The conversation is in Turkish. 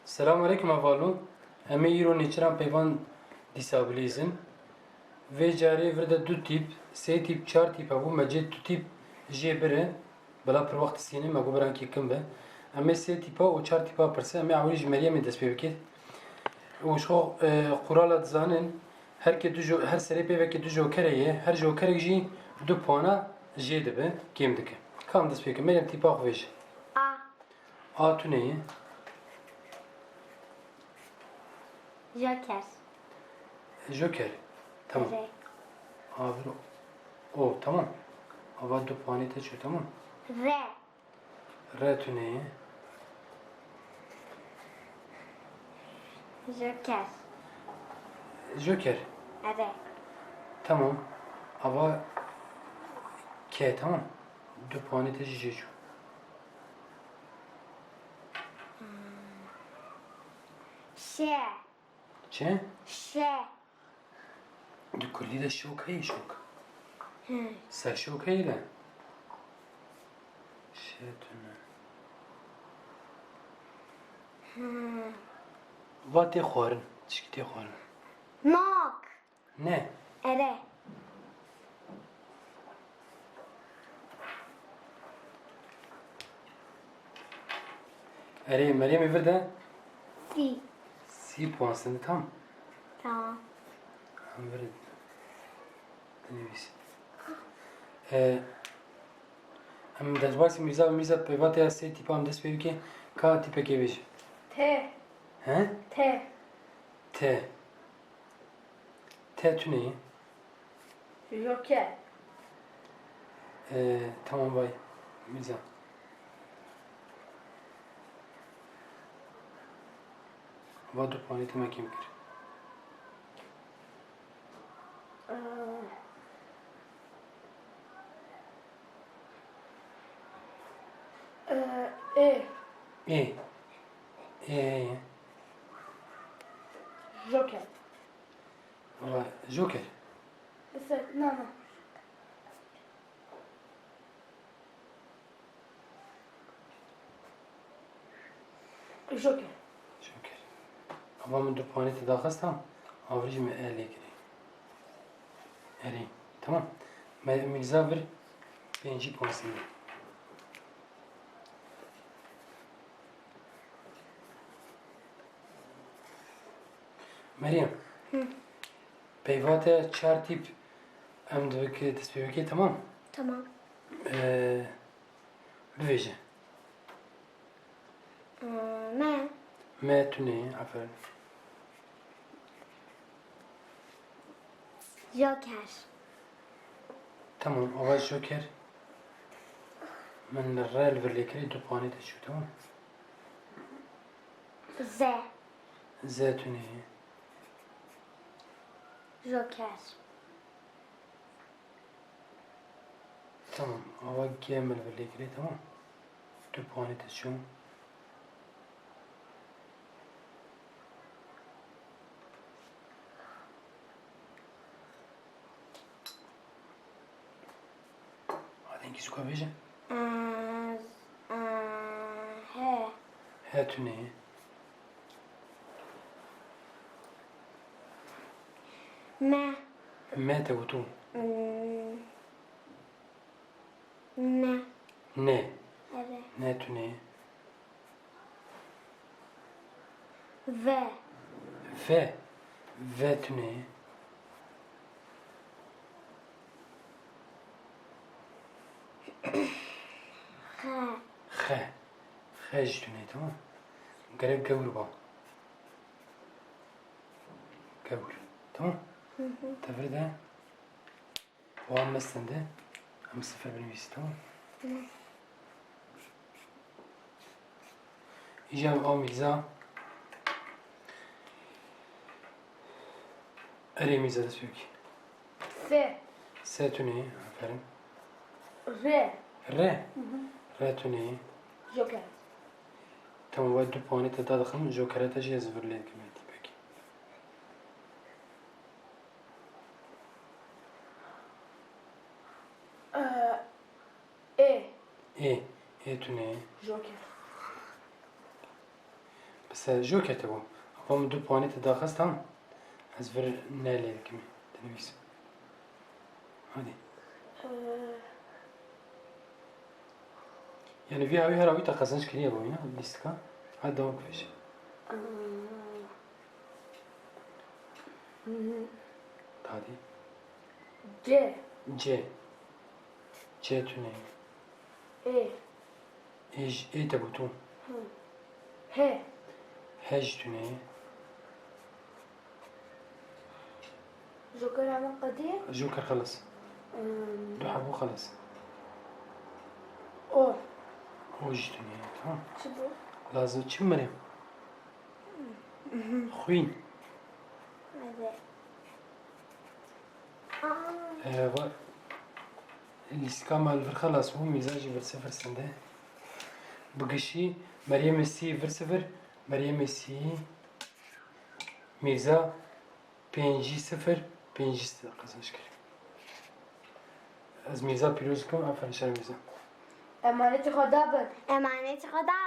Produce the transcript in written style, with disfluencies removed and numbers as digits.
Selamun Aleyküm avalu. Eme îro nêçiran peyvan dîsabilizm. Vê carê vir de du tîp, sê tîp, çar tîp hebû. Me cê du tîp jê bire. Bela pir wextê sînim, me got birankê kim be. Em ê sê tîpa û çar tîpa pirse. Em ê ewilî ji Meryemê dest pê bike. û ji xwe qurala dizanin herkê her serê pêvekê du jokerê ye. Her jokerek jî du puana jê dibe, kêm dike. Kam dest pê bike. Meryem tîpa xwe vêje. A. A tu ne ye? Joker. Joker. Tamam. Evet. Abi o tamam. Hava du puanı teçiyor tamam. R. R tu ne ye? Joker. Joker. Evet. Tamam. Hava K tamam. Du puanı teçiyor. Ş. Ç? Ş. Du kulli de şok hey şok. Hı. Sen şok heyle. Ş tu ne? Hı. Va te xwarin. Çiki te xwarin. Mok. Ne? Ere. Meryem'i ver de Si. C puansını tamam. Tamam. Hem ver. Deneyimiz. Hem dezbasi miza pevate ya se tipa am despevi ki ka tipe keviş. T. He? T. T. T tu ne? Joker. Tamam bay. Miza. Vadu puanı tema kim kir? E. E. E. Joker. Valla Joker. No, no. Joker. Joker. Ama mı du puanı te daxastam. Avrij mi e lekiri. Eri. Tamam. Miza ver. 5 puansını. Meryem. Peyvate çar tip em duveke despeveke tamam. Tamam. Bivêje. Ne? Me tu ne? Aferin. Joker. Tamam. Ava Joker. من الرال verlekeri du puanı teçiyor tamam. Z. Z tu ne? Joker. Tamam. Ava gemel verlekeri tamam. Du puanı teçiyor. Hadi ikisi koyacağım. H. He tu ne? M. Me te gutu. Ne? Ne? Evet. Ne tu ne? V. Ve. Ve tu ne? H. He. He tu ne tamam. Gerek gavur ba. Gavur. Tamam. Tevri de. O an meslen de. Hem sıfır benim iyisi tamam. İcab amiza. Eremize de sök. S. Se tu ne? Aferin. R. Re. Re tu ne? Joker. Tamam ve du puanı te dadıxım. Joker'e te jez verleyim kemeti peki. E. E. E tu ne? Joker. Se joker bom. Ama 2 puanı te daxist tam. Ez vir ne lekimi. Denvis. Hadi. Yani vi avi her avi ta kazanç kiriye bu ya listka. Hadi devam peş. Hadi. C. C. C tüne. E. E te butu. H. Hej tüne. جوكر عمل قدير. Joker خلص. دو حبو خلص. O. Hoj tüne. Tamam. شو بو؟ Lazım çim Meryem. Xuyên. Evet. var. Listka mal vir xelas bû mîzajî vir 0 sende. Bigişî Meryem Sî vir 0. Meryem Sî Mîrza 5-0 5 kazanç kir. Ez Mîrza pîroz dikim. Aferin şer Mîrza. Emaneti خدا بن. emanet خدا